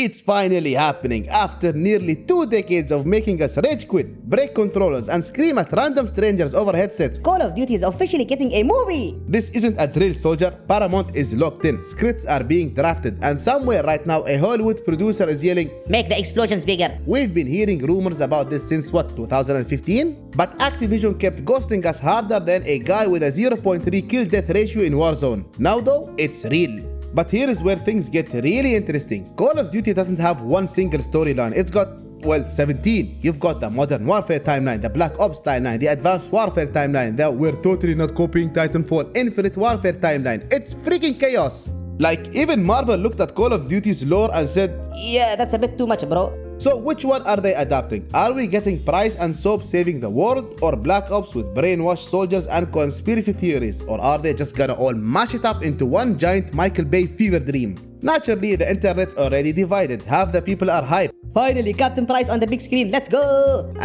It's finally happening. After nearly 2 decades of making us rage quit, break controllers, and scream at random strangers over headsets, Call of Duty is officially getting a movie! this isn't a drill, soldier. Paramount is locked in. Scripts are being drafted, and somewhere right now a Hollywood producer is yelling, Make the explosions bigger. we've been hearing rumors about this since what, 2015? But Activision kept ghosting us harder than a guy with a 0.3 kill death ratio in Warzone. Now though, it's real. But here is where things get really interesting. Call of Duty doesn't have one single storyline. It's got, well, 17. You've got the Modern Warfare timeline, the Black Ops timeline, the Advanced Warfare timeline, the we're totally not copying Titanfall Infinite Warfare timeline. It's freaking chaos. Like, even Marvel looked at Call of Duty's lore and said, Yeah, that's a bit too much, bro. so which one are they adapting? Are we getting Price and Soap saving the world, or Black Ops with brainwashed soldiers and conspiracy theories? Or are they just gonna all mash it up into one giant Michael Bay fever dream? Naturally, the internet's already divided. Half the people are hyped, Finally, Captain Price on the big screen, let's go!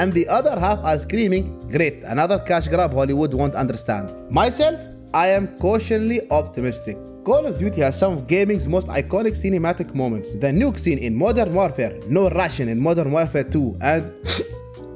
and the other half are screaming, great, another cash grab Hollywood won't understand. Myself, I am cautiously optimistic. Call of Duty has some of gaming's most iconic cinematic moments. The nuke scene in Modern Warfare, no ration in Modern Warfare 2, and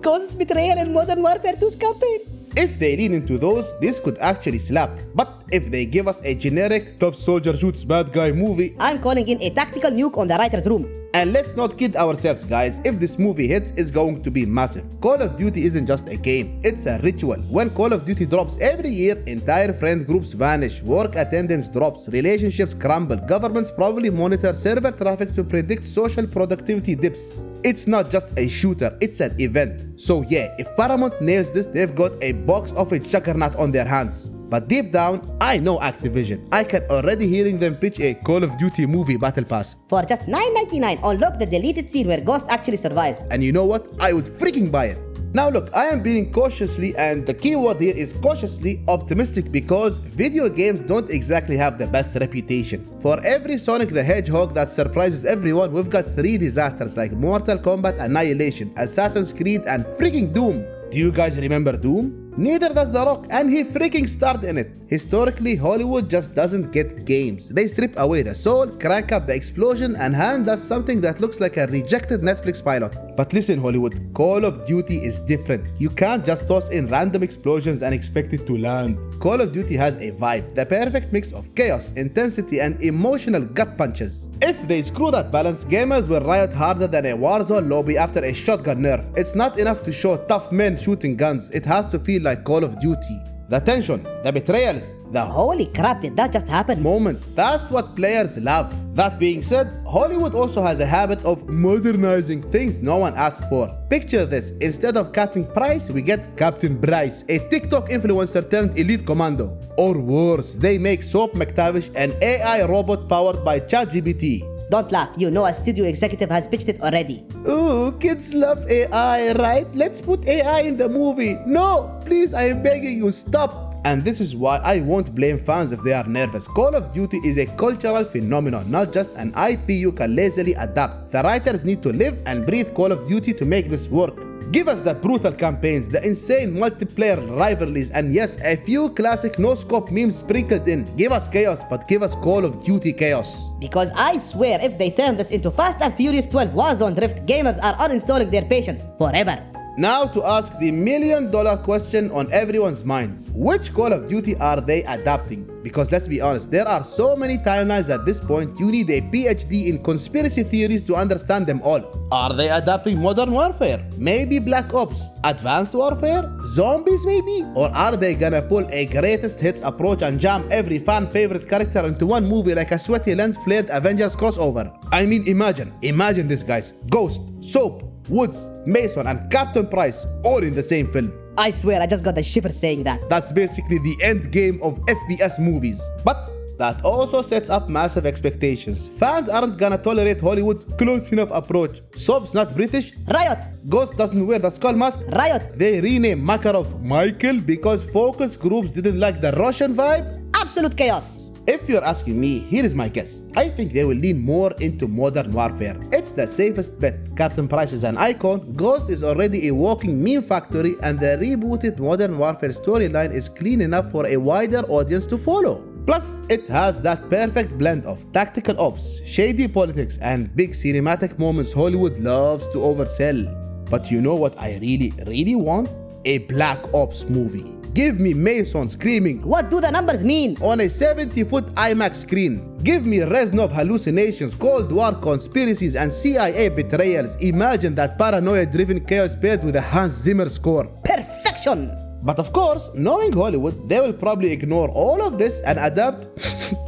Causes betrayal in Modern Warfare 2's campaign. if they lean into those, this could actually slap. But if they give us a generic tough soldier shoots bad guy movie, I'm calling in a tactical nuke on the writer's room. and let's not kid ourselves guys, if this movie hits, it's going to be massive. Call of Duty isn't just a game, it's a ritual. When Call of Duty drops every year, entire friend groups vanish, work attendance drops, relationships crumble, governments probably monitor server traffic to predict social productivity dips. It's not just a shooter, it's an event. So yeah, if Paramount nails this, they've got a box office juggernaut on their hands. But deep down, I know Activision. I can already hearing them pitch a Call of Duty movie battle pass. For just $9.99, unlock the deleted scene where Ghost actually survives. And you know what? I would freaking buy it. Now look, I am being cautiously, and the keyword here is cautiously, optimistic, because video games don't exactly have the best reputation. For every Sonic the Hedgehog that surprises everyone, we've got 3 disasters like Mortal Kombat Annihilation, Assassin's Creed, and freaking Doom. Do you guys remember Doom? Neither does The Rock, and he freaking starred in it. Historically, Hollywood just doesn't get games. They strip away the soul, crank up the explosion, and hand us something that looks like a rejected Netflix pilot. But listen, Hollywood, Call of Duty is different. You can't just toss in random explosions and expect it to land. Call of Duty has a vibe, the perfect mix of chaos, intensity, and emotional gut punches. If they screw that balance, gamers will riot harder than a Warzone lobby after a shotgun nerf. It's not enough to show tough men shooting guns, it has to feel like Call of Duty. The tension, the betrayals, the Holy crap, did that just happen? moments, that's what players love. That being said, Hollywood also has a habit of modernizing things no one asked for. Picture this, instead of Captain Price, we get Captain Bryce, a TikTok influencer turned elite commando. Or worse, they make Soap McTavish an AI robot powered by ChatGPT. Don't laugh, you know a studio executive has pitched it already. Ooh, kids love AI, right? Let's put AI in the movie. No, please, I am begging you, stop. And this is why I won't blame fans if they are nervous. Call of Duty is a cultural phenomenon, not just an IP you can lazily adapt. The writers need to live and breathe Call of Duty to make this work. Give us the brutal campaigns, the insane multiplayer rivalries, and yes, a few classic no-scope memes sprinkled in. Give us chaos, but give us Call of Duty chaos. Because I swear if they turn this into Fast and Furious 12 Warzone Drift, gamers are uninstalling their patience forever. Now to ask the million-dollar question on everyone's mind. Which Call of Duty are they adapting? Because let's be honest, there are so many timelines at this point, you need a PhD in conspiracy theories to understand them all. Are they adapting Modern Warfare? Maybe Black Ops? Advanced Warfare? Zombies maybe? Or are they gonna pull a greatest hits approach and jam every fan favorite character into one movie like a sweaty lens-flared Avengers crossover? I mean, imagine this guys. Ghost, Soap, Woods, Mason, and Captain Price all in the same film. I swear I just got the shivers saying that. That's basically the end game of FPS movies. But that also sets up massive expectations. Fans aren't gonna tolerate Hollywood's close enough approach. Soap's not British. Riot! Ghost doesn't wear the skull mask. Riot! They rename Makarov Michael because focus groups didn't like the Russian vibe. Absolute chaos! If you're asking me, here is my guess. I think they will lean more into Modern Warfare. It's the safest bet. Captain Price is an icon, Ghost is already a walking meme factory, and the rebooted Modern Warfare storyline is clean enough for a wider audience to follow. Plus, it has that perfect blend of tactical ops, shady politics, and big cinematic moments Hollywood loves to oversell. But you know what I really want? A Black Ops movie. Give me Mason screaming, What do the numbers mean? on a 70-foot IMAX screen. Give me Reznov hallucinations, Cold War conspiracies, and CIA betrayals. Imagine that paranoia-driven chaos paired with a Hans Zimmer score. Perfection! But of course, knowing Hollywood, they will probably ignore all of this and adapt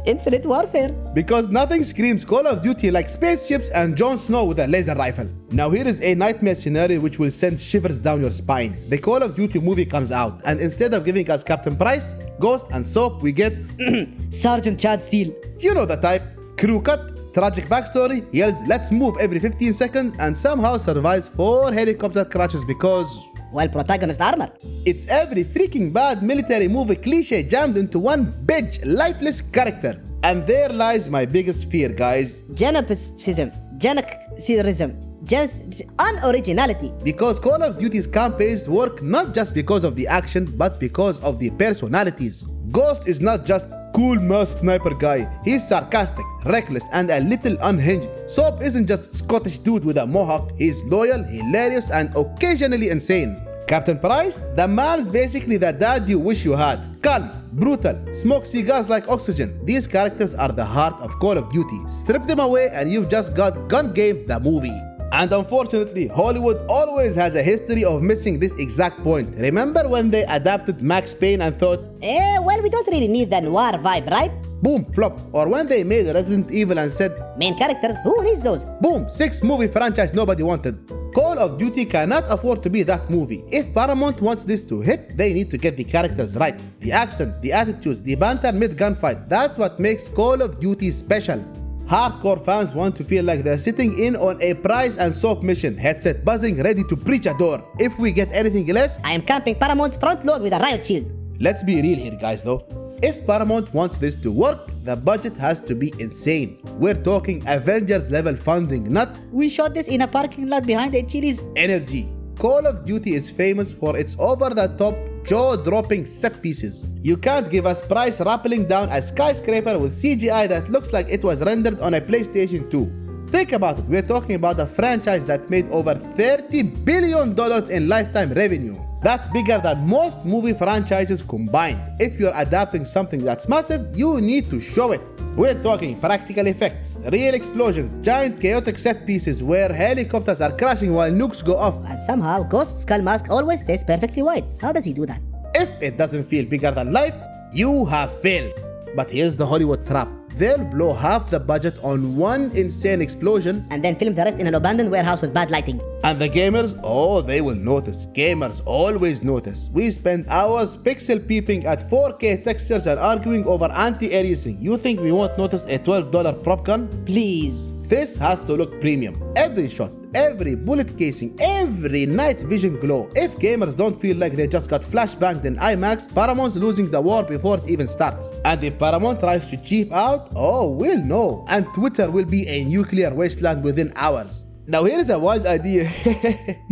Infinite Warfare. because nothing screams Call of Duty like spaceships and Jon Snow with a laser rifle. Now here is a nightmare scenario which will send shivers down your spine. The Call of Duty movie comes out, and instead of giving us Captain Price, Ghost, and Soap, we get Sergeant Chad Steele. you know the type. Crew cut, tragic backstory, yells let's move every 15 seconds, and somehow survives 4 helicopter crashes because While protagonist armor. it's every freaking bad military movie cliche jammed into one bitch, lifeless character. And there lies my biggest fear, guys. Genocidism. Unoriginality. Because Call of Duty's campaigns work not just because of the action, but because of the personalities. Ghost is not just cool masked sniper guy. He's sarcastic, reckless, and a little unhinged. Soap isn't just Scottish dude with a mohawk. He's loyal, hilarious, and occasionally insane. Captain Price? The man's basically the dad you wish you had. Calm, brutal, smoke cigars like oxygen. These characters are the heart of Call of Duty. Strip them away and you've just got Gun Game the movie. And unfortunately, Hollywood always has a history of missing this exact point. Remember when they adapted Max Payne and thought, Well, we don't really need the noir vibe, right? boom, flop. Or when they made Resident Evil and said, Main characters, who needs those? boom, 6-movie franchise nobody wanted. Call of Duty cannot afford to be that movie. If Paramount wants this to hit, they need to get the characters right. The accent, the attitudes, the banter mid-gunfight. That's what makes Call of Duty special. Hardcore fans want to feel like they're sitting in on a Price and Soap mission, headset buzzing, ready to preach a door. If we get anything less, I am camping Paramount's front lawn with a riot shield. let's be real here, guys, though. If Paramount wants this to work, the budget has to be insane. We're talking Avengers level funding, not We shot this in a parking lot behind a Chili's. energy. Call of Duty is famous for its over-the-top, jaw-dropping set pieces. You can't give us Price rappelling down a skyscraper with CGI that looks like it was rendered on a PlayStation 2. Think about it, we're talking about a franchise that made over $30 billion in lifetime revenue. That's bigger than most movie franchises combined. If you're adapting something that's massive, you need to show it. We're talking practical effects, real explosions, giant chaotic set pieces where helicopters are crashing while nukes go off. And somehow, Ghost's skull mask always stays perfectly white. How does he do that? If it doesn't feel bigger than life, you have failed. But here's the Hollywood trap. They'll blow half the budget on one insane explosion, And then film the rest in an abandoned warehouse with bad lighting. and the gamers, oh, they will notice. Gamers always notice. We spend hours pixel peeping at 4K textures and arguing over anti-aliasing. You think we won't notice a $12 prop gun? Please. This has to look premium. Every shot, every bullet casing, every night vision glow. If gamers don't feel like they just got flashbanged in IMAX, Paramount's losing the war before it even starts. And if Paramount tries to cheap out, oh, we'll know. And Twitter will be a nuclear wasteland within hours. Now here is a wild idea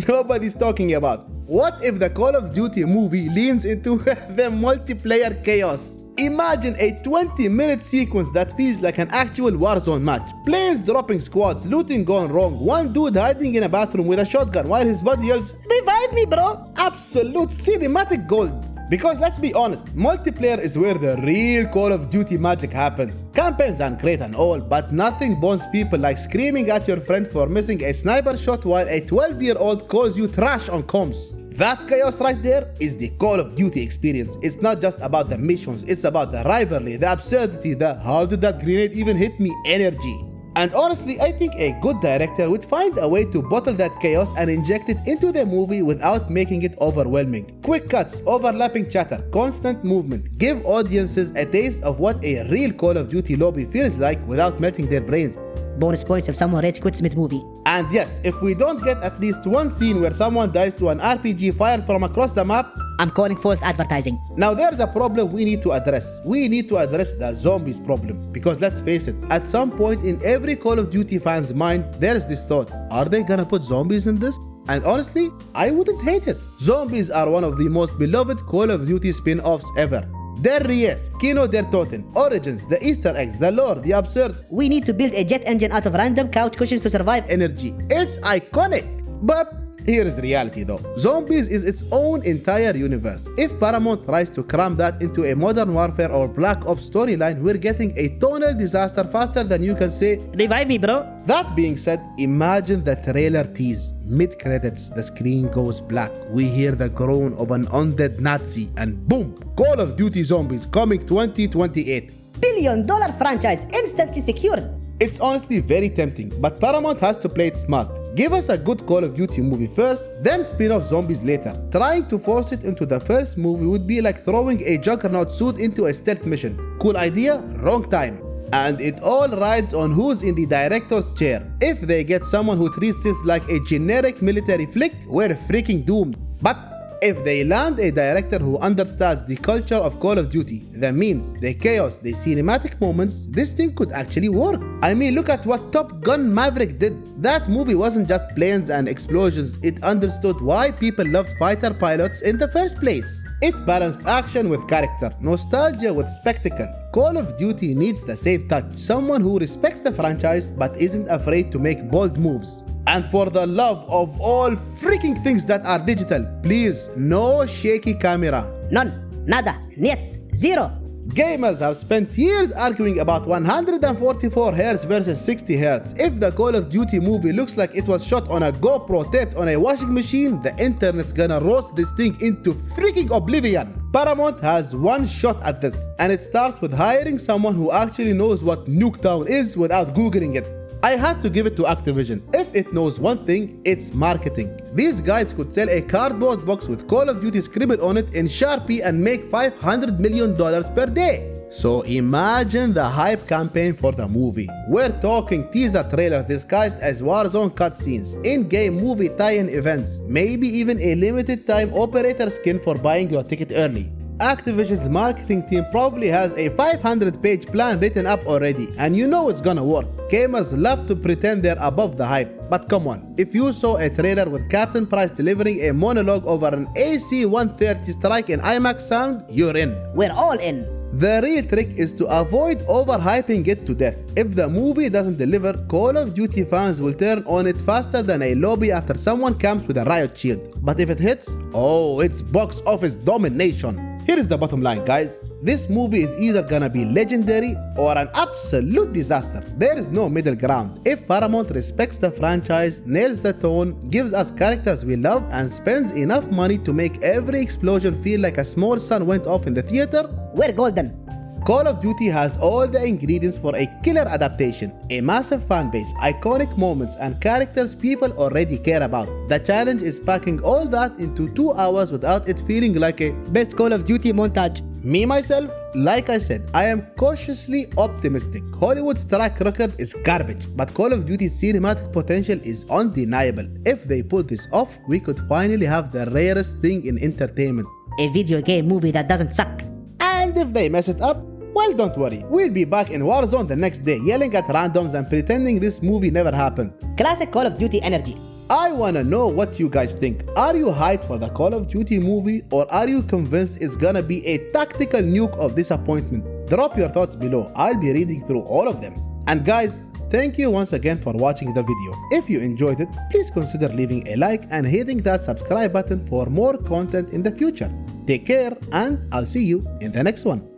nobody's talking about. What if the Call of Duty movie leans into the multiplayer chaos? Imagine a 20-minute sequence that feels like an actual Warzone match. Planes dropping squads, looting gone wrong, one dude hiding in a bathroom with a shotgun while his buddy yells, Revive me, bro. absolute cinematic gold. Because let's be honest, multiplayer is where the real Call of Duty magic happens. Campaigns are great and all, but nothing bonds people like screaming at your friend for missing a sniper shot while a 12-year-old calls you trash on comms. That chaos right there is the Call of Duty experience. It's not just about the missions, it's about the rivalry, the absurdity, the how did that grenade even hit me energy. And honestly, I think a good director would find a way to bottle that chaos and inject it into the movie without making it overwhelming. Quick cuts, overlapping chatter, constant movement. Give audiences a taste of what a real Call of Duty lobby feels like without melting their brains. Bonus points if someone rage quits mid-movie. And yes, if we don't get at least one scene where someone dies to an RPG fired from across the map, I'm calling false advertising. now there's a problem we need to address. We need to address the zombies problem. Because let's face it, at some point in every Call of Duty fan's mind, there's this thought, are they gonna put zombies in this? And honestly, I wouldn't hate it. Zombies are one of the most beloved Call of Duty spin-offs ever. Der Ries, Kino der Toten, Origins, the Easter eggs, the lore, the absurd We need to build a jet engine out of random couch cushions to survive. energy. It's iconic. But here is reality though. Zombies is its own entire universe. If Paramount tries to cram that into a Modern Warfare or Black Ops storyline, we're getting a tonal disaster faster than you can say. Revive me, bro. That being said, imagine the trailer tease. Mid-credits, the screen goes black. We hear the groan of an undead Nazi and boom! Call of Duty Zombies coming 2028. $1 billion franchise instantly secured. It's honestly very tempting, but Paramount has to play it smart. Give us a good Call of Duty movie first, then spin-off zombies later. Trying to force it into the first movie would be like throwing a Juggernaut suit into a stealth mission. Cool idea, wrong time. And it all rides on who's in the director's chair. If they get someone who treats this like a generic military flick, we're freaking doomed. But if they land a director who understands the culture of Call of Duty, the memes, the chaos, the cinematic moments, this thing could actually work. I mean, look at what Top Gun Maverick did. That movie wasn't just planes and explosions, it understood why people loved fighter pilots in the first place. It balanced action with character, nostalgia with spectacle. Call of Duty needs the same touch, someone who respects the franchise but isn't afraid to make bold moves. And for the love of all freaking things that are digital, please, no shaky camera. None. Nada. Niet. Zero. Gamers have spent years arguing about 144 Hz versus 60 Hz. If the Call of Duty movie looks like it was shot on a GoPro taped on a washing machine, the internet's gonna roast this thing into freaking oblivion. Paramount has one shot at this, and it starts with hiring someone who actually knows what Nuketown is without googling it. I had to give it to Activision. If it knows one thing, it's marketing. These guys could sell a cardboard box with Call of Duty scribbled on it in Sharpie and make $500 million per day. So imagine the hype campaign for the movie. We're talking teaser trailers disguised as Warzone cutscenes, in-game movie tie-in events, maybe even a limited time operator skin for buying your ticket early. Activision's marketing team probably has a 500-page plan written up already, and you know it's gonna work. Gamers love to pretend they're above the hype, but come on, if you saw a trailer with Captain Price delivering a monologue over an AC-130 strike in IMAX sound, you're in. We're all in. The real trick is to avoid overhyping it to death. If the movie doesn't deliver, Call of Duty fans will turn on it faster than a lobby after someone camps with a riot shield. But if it hits, oh, it's box office domination. Here is the bottom line, guys. This movie is either gonna be legendary or an absolute disaster. There is no middle ground. If Paramount respects the franchise, nails the tone, gives us characters we love, and spends enough money to make every explosion feel like a small sun went off in the theater, we're golden. Call of Duty has all the ingredients for a killer adaptation, a massive fan base, iconic moments, and characters people already care about. The challenge is packing all that into 2 hours without it feeling like a best Call of Duty montage. Me myself, like I said, I am cautiously optimistic. Hollywood's track record is garbage, but Call of Duty's cinematic potential is undeniable. If they pull this off, we could finally have the rarest thing in entertainment. A video game movie that doesn't suck. And if they mess it up, well, don't worry, we'll be back in Warzone the next day yelling at randoms and pretending this movie never happened. Classic Call of Duty energy. I wanna know what you guys think. Are you hyped for the Call of Duty movie, or are you convinced it's gonna be a tactical nuke of disappointment? Drop your thoughts below, I'll be reading through all of them. And guys, thank you once again for watching the video. If you enjoyed it, please consider leaving a like and hitting that subscribe button for more content in the future. Take care, and I'll see you in the next one.